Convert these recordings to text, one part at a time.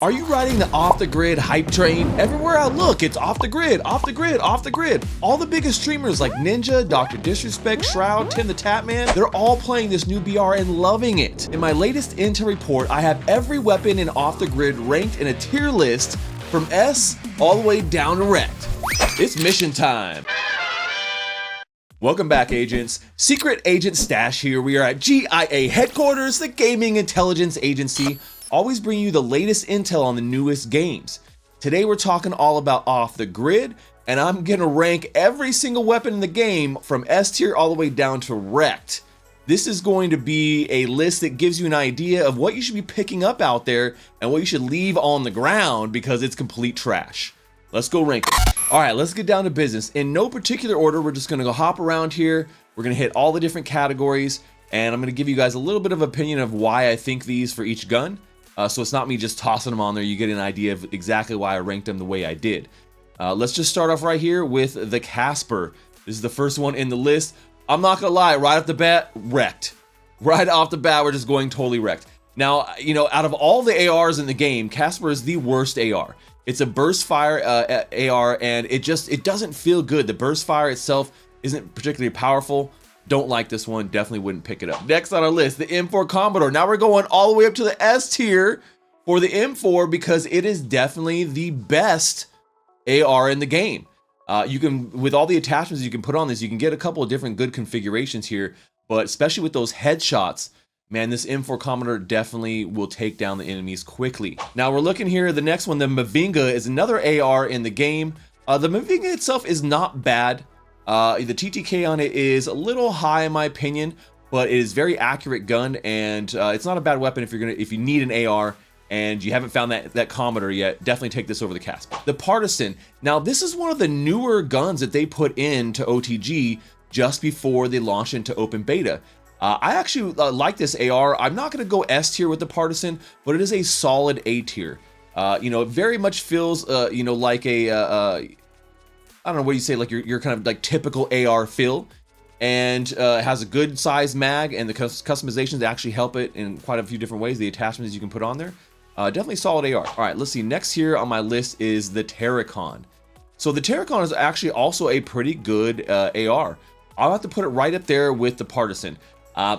Are you riding the off the grid hype train? Everywhere I look, it's off the grid, off the grid, off the grid. All the biggest streamers like Ninja, Dr. Disrespect, Shroud, Tim the Tatman, they're all playing this new BR and loving it. In my latest intel report, I have every weapon in off the grid ranked in a tier list from S all the way down to wrecked. It's mission time. Welcome back, agents. Secret Agent Stash here. We are at GIA headquarters, the gaming intelligence agency, always bring you the latest intel on the newest games. Today we're talking all about off the grid, and I'm gonna rank every single weapon in the game from S tier all the way down to wrecked. This is going to be a list that gives you an idea of what you should be picking up out there and what you should leave on the ground because it's complete trash. Let's go rank it. All right, let's get down to business. In no particular order, we're just gonna go hop around here. We're gonna hit all the different categories, and I'm gonna give you guys a little bit of opinion of why I think these for each gun. So it's not me just tossing them on there. You get an idea of exactly why I ranked them the way I did. Let's just start off right here with the Casper. This is the first one in the list. I'm not gonna lie, right off the bat, wrecked. Right off the bat, we're just going totally wrecked. Now, you know, out of all the ARs in the game, Casper is the worst AR. It's a burst fire AR, and it doesn't feel good. The burst fire itself isn't particularly powerful. Don't like this one, definitely wouldn't pick it up. Next on our list, the M4 Commodore. Now we're going all the way up to the S tier for the M4 because it is definitely the best AR in the game. You can, with all the attachments you can put on this, you can get a couple of different good configurations here, but especially with those headshots, man, this M4 Commodore definitely will take down the enemies quickly. Now we're looking here, the next one, the Mavinga, is another AR in the game. The Mavinga itself is not bad. The TTK on it is a little high in my opinion, but it is very accurate gun, and it's not a bad weapon if you need an AR and you haven't found that Commodore yet. Definitely take this over the Casper. The Partisan. Now this is one of the newer guns that they put into OTG just before they launched into open beta. I actually like this AR. I'm not going to go S tier with the Partisan, but it is a solid A tier. You know, it very much feels you know, like a I don't know what you say, like your kind of like typical AR feel, and has a good size mag, and the customizations actually help it in quite a few different ways. The attachments you can put on there, definitely solid AR. All right, let's see. Next here on my list is the Terracon. So the Terracon is actually also a pretty good AR. I'll have to put it right up there with the Partisan.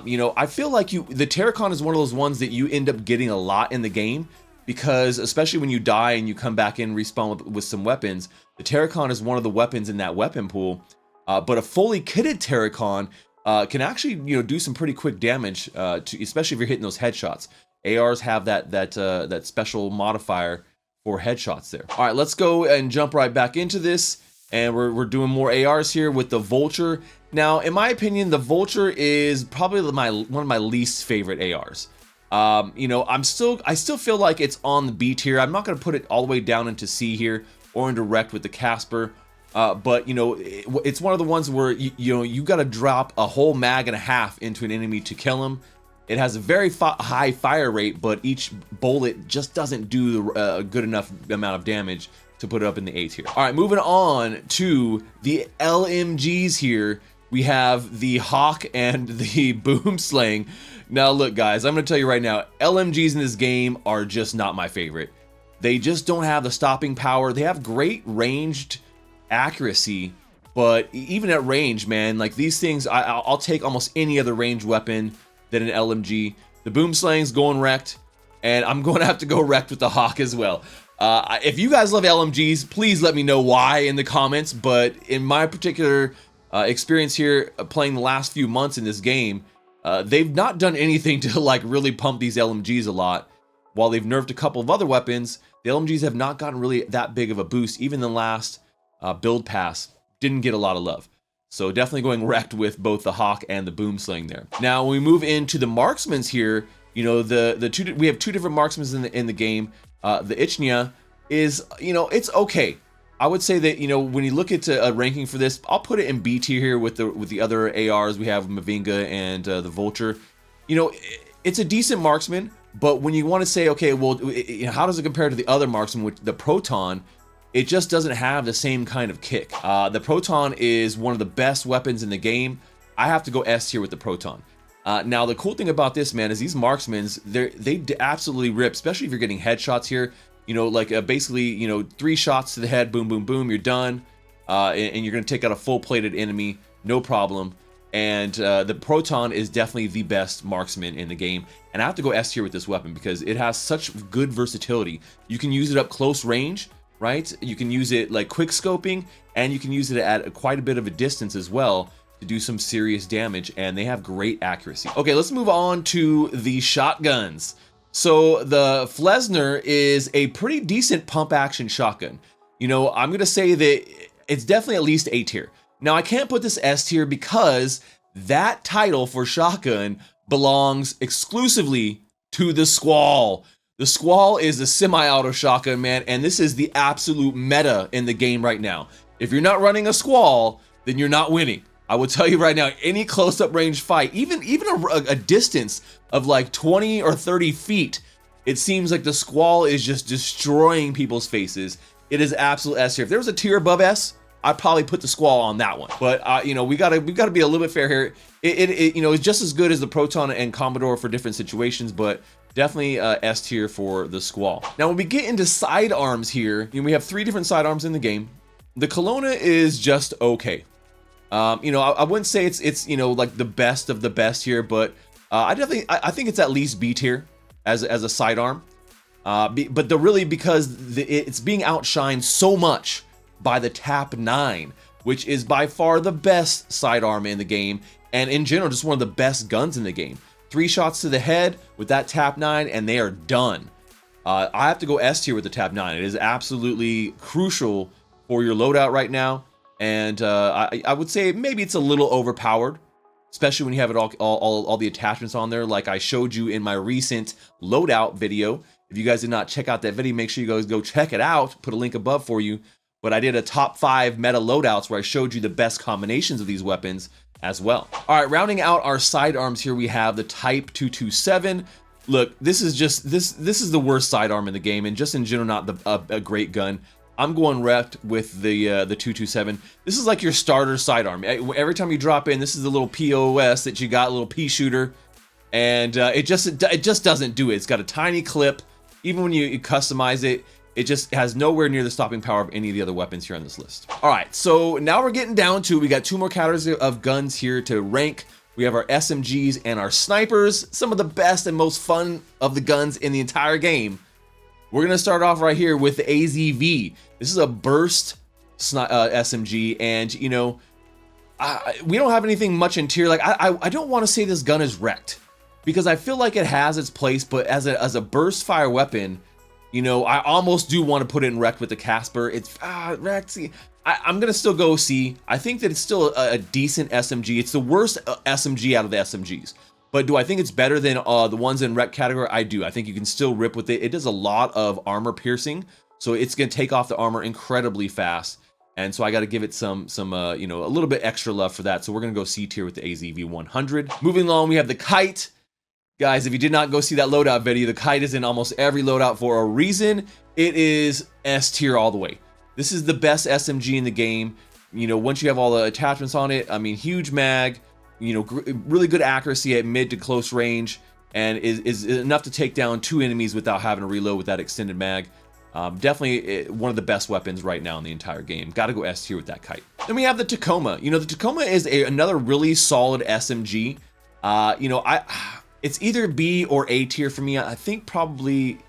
You know, I feel like the Terracon is one of those ones that you end up getting a lot in the game, because especially when you die and you come back in and respawn with some weapons, the Terracon is one of the weapons in that weapon pool. But a fully kitted Terracon can actually, you know, do some pretty quick damage, especially if you're hitting those headshots. ARs have that special modifier for headshots there. All right, let's go and jump right back into this, and we're doing more ARs here with the Vulture. Now, in my opinion, the Vulture is probably one of my least favorite ARs. You know, I still feel like it's on the B tier. I'm not going to put it all the way down into C here or into wrecked with the Casper, but you know, it's one of the ones where you got to drop a whole mag and a half into an enemy to kill him. It has a very high fire rate, but each bullet just doesn't do a good enough amount of damage to put it up in the A tier. All right, moving on to the LMGs here. We have the Hawk and the Boomslang. Now look guys, I'm gonna tell you right now, LMGs in this game are just not my favorite. They just don't have the stopping power. They have great ranged accuracy, but even at range, man, like these things, I'll take almost any other ranged weapon than an LMG. The Boomslang's going wrecked, and I'm going to have to go wrecked with the Hawk as well. If you guys love LMGs, please let me know why in the comments, but in my particular experience here, playing the last few months in this game, they've not done anything to like really pump these LMGs a lot. While they've nerfed a couple of other weapons, the LMGs have not gotten really that big of a boost. Even the last build pass didn't get a lot of love. So definitely going wrecked with both the Hawk and the Boomslang there. Now when we move into the marksmans here, you know, we have two different marksmans in the game. The Ichnya is, you know, it's okay. I would say that, you know, when you look at a ranking for this, I'll put it in B tier here with the other ARs. We have Mavinga and the Vulture. You know, it's a decent marksman, but when you want to say, okay, well, how does it compare to the other marksman with the Proton? It just doesn't have the same kind of kick. The Proton is one of the best weapons in the game. I have to go S tier with the Proton. Now the cool thing about this, man, is these marksmans, they absolutely rip, especially if you're getting headshots here. You know, like basically, you know, 3 shots to the head, boom, boom, boom, you're done. And you're going to take out a full-plated enemy, no problem. And the Proton is definitely the best marksman in the game. And I have to go S tier with this weapon because it has such good versatility. You can use it up close range, right? You can use it like quick scoping, and you can use it at quite a bit of a distance as well to do some serious damage, and they have great accuracy. Okay, let's move on to the shotguns. So the Flesner is a pretty decent pump action shotgun. You know, I'm gonna say that it's definitely at least A tier. Now I can't put this S tier because that title for shotgun belongs exclusively to the Squall. The Squall is a semi-auto shotgun, man, and this is the absolute meta in the game right now. If you're not running a Squall, then you're not winning. I will tell you right now, any close-up range fight, even a distance of like 20 or 30 feet, it seems like the Squall is just destroying people's faces. It is absolute S tier. If there was a tier above S, I'd probably put the Squall on that one. But you know, we gotta be a little bit fair here. It you know, it's just as good as the Proton and Commodore for different situations, but definitely S tier for the Squall. Now, when we get into sidearms here, you know, we have 3 different sidearms in the game. The Kelowna is just okay. You know, I wouldn't say it's you know, like the best of the best here, but I think it's at least B tier as a sidearm. But really because it's being outshined so much by the TAP 9, which is by far the best sidearm in the game, and in general just one of the best guns in the game. 3 shots to the head with that TAP 9 and they are done. I have to go S tier with the TAP 9. It is absolutely crucial for your loadout right now, and I would say maybe it's a little overpowered, especially when you have it all the attachments on there, like I showed you in my recent loadout video. If you guys did not check out that video, make sure you guys go check it out. Put a link above for you. But I did a top 5 meta loadouts where I showed you the best combinations of these weapons as well. All right, rounding out our sidearms here, we have the Type 227. Look, this is just this is the worst sidearm in the game, and just in general not a great gun. I'm going wrecked with the 227. This is like your starter sidearm. Every time you drop in, this is the little POS that you got, a little pea shooter, and it just doesn't do it. It's got a tiny clip. Even when you customize it, it just has nowhere near the stopping power of any of the other weapons here on this list. All right, so now we're getting down to, we got 2 more categories of guns here to rank. We have our SMGs and our snipers, some of the best and most fun of the guns in the entire game. We're gonna start off right here with the AZV. This is a burst SMG, and you know, we don't have anything much in tier. Like I don't want to say this gun is wrecked, because I feel like it has its place, but as a burst fire weapon, you know, I almost do want to put it in wrecked with the Casper. It's wrecked. See, I'm gonna still go C. I think that it's still a decent SMG. It's the worst SMG out of the SMGs. But do I think it's better than the ones in wreck category? I do. I think you can still rip with it. It does a lot of armor piercing, so it's gonna take off the armor incredibly fast. And so I got to give it some you know, a little bit extra love for that. So we're gonna go C tier with the AZV 100. Moving along, we have the Kite. Guys, if you did not go see that loadout video, the Kite is in almost every loadout for a reason. It is S tier all the way. This is the best SMG in the game. You know, once you have all the attachments on it, I mean, huge mag, you know, really good accuracy at mid to close range, and is enough to take down 2 enemies without having to reload with that extended mag. Definitely one of the best weapons right now in the entire game. Got to go S tier with that Kite. Then we have the Tacoma. You know, the Tacoma is another really solid SMG. You know, it's either B or A tier for me. I think probably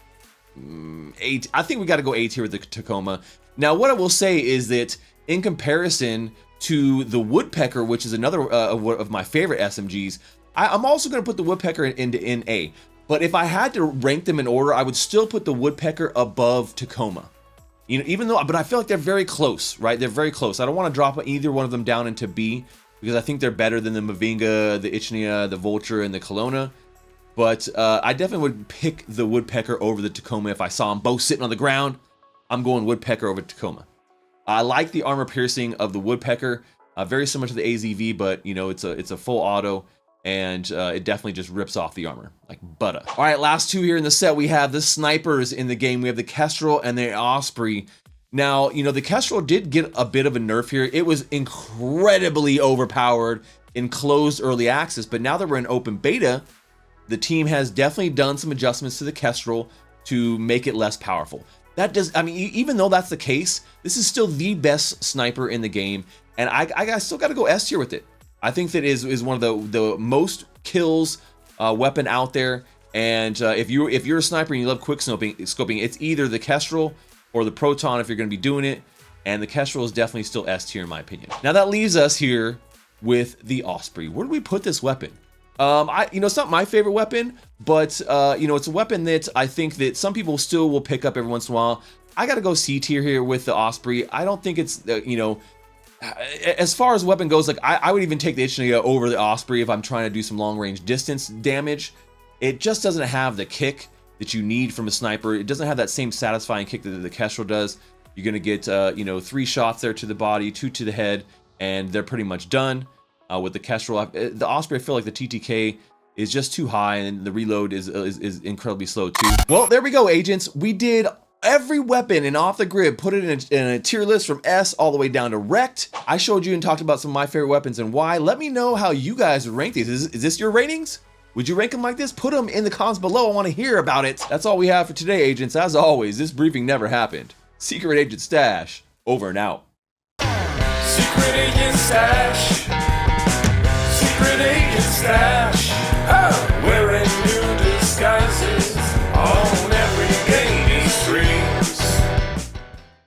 A. I think we got to go A tier with the Tacoma. Now, what I will say is that in comparison to the Woodpecker, which is another of my favorite SMGs, I'm also going to put the Woodpecker in A. But if I had to rank them in order, I would still put the Woodpecker above Tacoma. You know, even though, but I feel like they're very close, right? They're very close. I don't want to drop either one of them down into B, because I think they're better than the Mavinga, the Ichnia, the Vulture, and the Kelowna. But I definitely would pick the Woodpecker over the Tacoma if I saw them both sitting on the ground. I'm going Woodpecker over Tacoma. I like the armor piercing of the Woodpecker, very similar to the AZV, but you know, it's a full auto, and it definitely just rips off the armor like butter. All right, last 2 here in the set, we have the snipers in the game. We have the Kestrel and the Osprey. Now, you know, the Kestrel did get a bit of a nerf here. It was incredibly overpowered in closed early access, but now that we're in open beta, the team has definitely done some adjustments to the Kestrel to make it less powerful. that does, I mean, even though that's the case, this is still the best sniper in the game, and I still got to go S tier with it. I think that is one of the most kills weapon out there, and if you're a sniper and you love quick scoping, it's either the Kestrel or the Proton if you're going to be doing it, and the Kestrel is definitely still S tier in my opinion. Now that leaves us here with the Osprey. Where do we put this weapon? It's not my favorite weapon, but it's a weapon that I think that some people still will pick up every once in a while. I gotta go C tier here with the Osprey. I don't think it's as far as weapon goes, like I would even take the Ichinega over the Osprey if I'm trying to do some long range distance damage. It just doesn't have the kick that you need from a sniper. It doesn't have that same satisfying kick that the Kestrel does. You're gonna get 3 shots there to the body, 2 to the head, and they're pretty much done. With the Kestrel, the Osprey, I feel like the TTK is just too high, and the reload is incredibly slow too. Well, there we go, agents. We did every weapon in Off the Grid, put it in a tier list from S all the way down to wrecked. I showed you and talked about some of my favorite weapons and why. Let me know how you guys rank these. Is this your ratings? Would you rank them like this? Put them in the comments below. I want to hear about it. That's all we have for today, agents. As always, this briefing never happened. Secret Agent Stash, over and out. Secret Agent Stash. Secret Agent Stash.